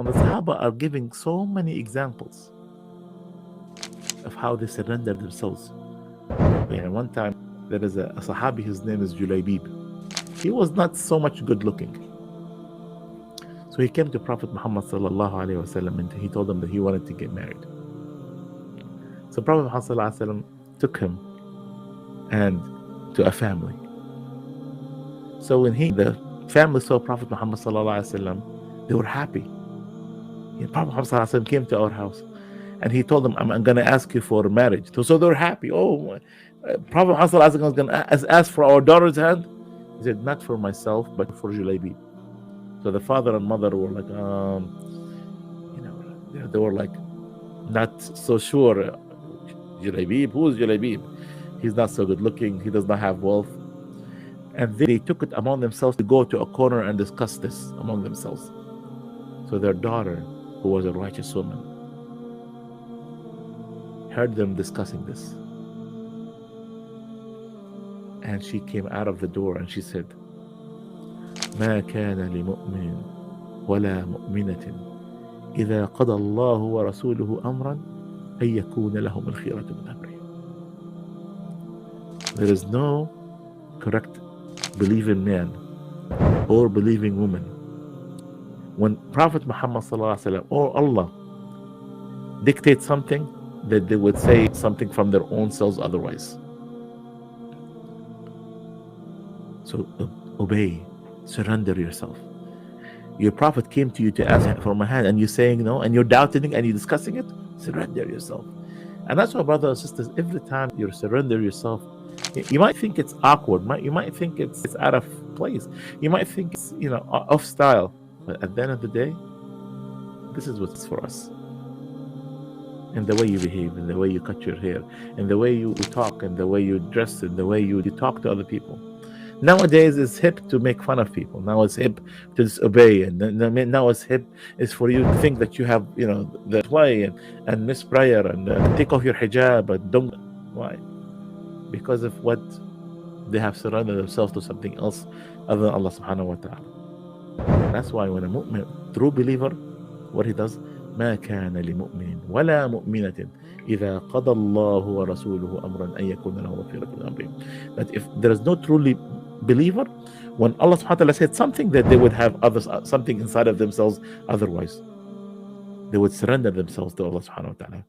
And the Sahaba are giving so many examples of how they surrender themselves. And one time there is a Sahabi, his name is Julaybib. He was not so much good looking. So he came to Prophet Muhammad sallallahu alaihi wasallam and he told him that he wanted to get married. So Prophet Muhammad sallallahu alaihi wasallam took him and to a family. So when the family saw Prophet Muhammad sallallahu alaihi wasallam, they were happy. And Prophet Muhammad sallallahu alaihi wasallam came to our house, and he told them, "I'm going to ask you for marriage." So they were happy. Oh, Prophet Muhammad sallallahu alaihi wasallam was going to ask for our daughter's hand. He said, "Not for myself, but for Julaybib." So the father and mother were like, they were like, not so sure. Julaybib, who is Julaybib? He's not so good looking. He does not have wealth. And they took it among themselves to go to a corner and discuss this among themselves. So their daughter, who was a righteous woman, heard them discussing this. And she came out of the door and she said, ما كان لمؤمن ولا مؤمنة إذا قضى الله ورسوله أمرا أن يكون لهم الخيرة من أمره. There is no correct believing man or believing woman when Prophet Muhammad sallallahu alaihi wasallam or Allah dictate something, that they would say something from their own selves otherwise. So obey, surrender yourself. Your Prophet came to you to ask for my hand, and you're saying no, and you're doubting it, and you're discussing it. Surrender yourself. And that's why, brothers and sisters, every time you surrender yourself, you might think it's awkward, you might think it's out of place, you might think it's off style, but at the end of the day, this is what's for us. In the way you behave, in the way you cut your hair, in the way you talk, in the way you dress, in the way you talk to other people. Nowadays it's hip to make fun of people. Now it's hip to disobey, and now it's hip is for you to think that you have the way and miss prayer and take off your hijab and don't. Why? Because of what they have surrendered themselves to something else other than Allah subhanahu wa ta'ala. That's why when a mu'min, true believer, what he does, ما كان لمؤمن ولا مؤمنة إذا قضى الله ورسوله أمرا أن يكون له خيرة من أمرهم. That if there is no truly believer, when Allah subhanahu wa ta'ala said something, that they would have something inside of themselves otherwise. They would surrender themselves to Allah subhanahu wa ta'ala.